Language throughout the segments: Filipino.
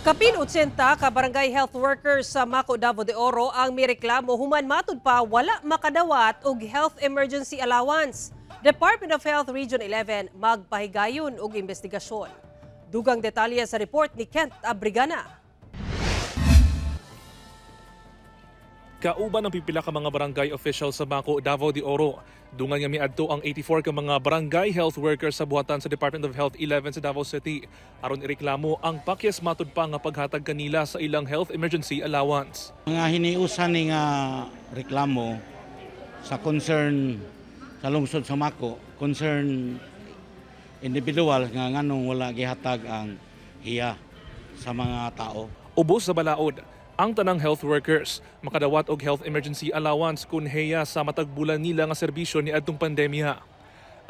Kapin 80 ka barangay health workers sa Maco, Davao de Oro ang mireklamo human matud pa wala makadawat og health emergency allowance. Department of Health Region 11 magpahigayon og investigasyon. Dugang detalye sa report ni Kent Abrigana. Kauban ang pipila ka mga barangay official sa Maco, Davao de Oro. Dungan nga miadto ang 84 ka mga barangay health workers sa buhatan sa Department of Health 11 sa Davao City. Aron ireklamo ang pakyas matud pa nga paghatag kanila sa ilang health emergency allowance. Mga hiniusan ni nga reklamo sa concern sa lungsod sa Maco, concern individual nga nganong wala gihatag ang hiya sa mga tao. Ubos sa balaod, ang tanang health workers makadawat og health emergency allowance kun heya sa matagbulan nila nga serbisyo ni adtong pandemya.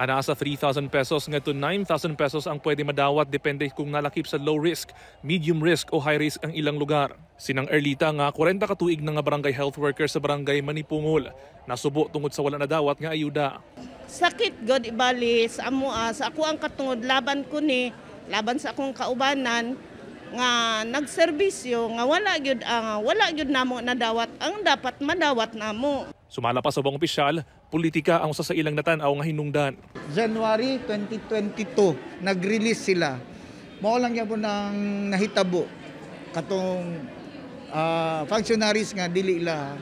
Ana sa 3,000 pesos ngadto 9,000 pesos ang pwede madawat depende kung nalakip sa low risk, medium risk o high risk ang ilang lugar. Sinang Erlita nga 40 ka tuig na nga barangay health workers sa barangay Manipungol nasubo tungod sa wala nadawat nga ayuda. Sakit god ibali sa amo sa ako ang katungod laban ko ni laban sa akong kaubanan nga nagserbisyo nga wala gyud namo nadawat ang dapat madawat namo. Sumala pa sa ubang opisyal, politika ang usa sa ilang natanaw nga hinungdan. January 2022 nag-release sila. Mao lang gyapon ang nahitabo katong functionaries nga dili ila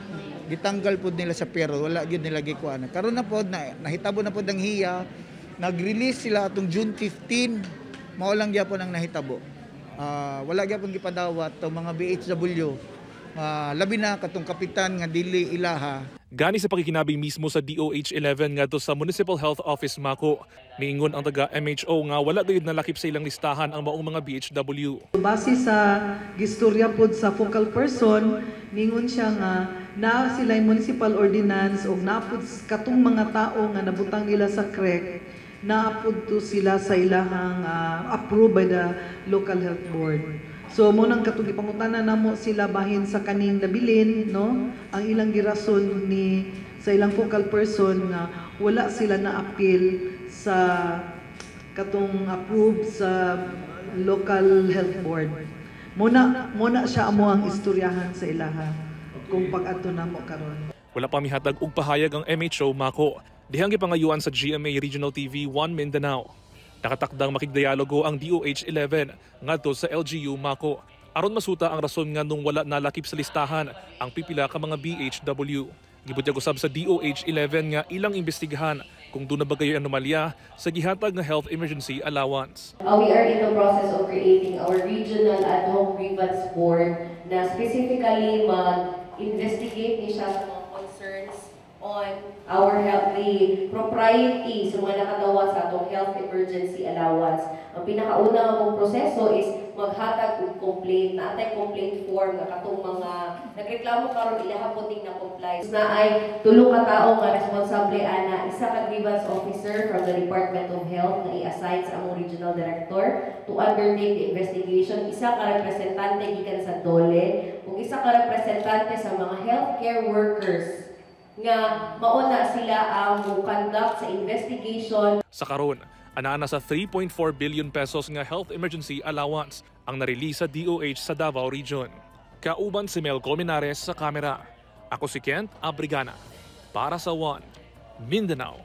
gitanggal pud nila sa pero wala gyud nila gikuan. Karon na pod nahitabo na pod ang hiya. Nag-release sila atong June 15. Mao lang gyapon ang nahitabo. Wala gyapon gipadawat tong mga BHW. Labi na katong kapitan nga dili ilaha. Gani sa pakikinabing mismo sa DOH-11 ngadto sa Municipal Health Office Maco, miingon ang taga MHO nga wala gayud nalakip sa ilang listahan ang maong mga BHW. Base sa gistorya pod sa focal person, ningon siya nga na sila municipal ordinance og napud katong mga tao nga nabutang nila sa CREC naapod to sila sa ilahang approved by the local health board. So mo nang katong ipangutana namo sila bahin sa kaning nabilin no ang ilang girason ni sa ilang focal person nga wala sila na appeal sa katong approved sa local health board. Muna siya amo ang istoryahan sa ilaha kung pag-adto namo karon. Wala pa mihatag og pahayag ang MHO Maco. Dihang gipangayuan sa GMA Regional TV 1 Mindanao. Nakatakdang makigdialogo ang DOH-11 ngadto sa LGU Maco. Aron masuta ang rason nga nung wala nalakip sa listahan ang pipila ka mga BHW. Gibutyag usab sa DOH-11 nga ilang imbestigahan kung doon na bagayoy anomalya sa gihatag nga health emergency allowance. We are in the process of creating our regional ad hoc grievance board na specifically mag-investigate ni siya sa mga concerns on our health, the propriety sa mga nakadawat sa atong health emergency allowance. Ang pinakauna mong proseso is maghatag og complaint, naatay complaint form nga katong mga nagreklamo karon ilaha po ting na-comply. Na ay tulo ka tawo nga responsable ana, isa ka grievance officer from the Department of Health na i-assign sa among regional director to undertake the investigation, isa ka representante gikan sa DOLE, ug isa ka representante sa mga healthcare workers nga mauna sila ang conduct sa investigation. Sa karon, ana sa 3.4 billion pesos nga health emergency allowance ang na-release sa DOH sa Davao Region. Kauban si Mel Colmenares sa kamera. Ako si Kent Abrigana para sa 1 Mindanao.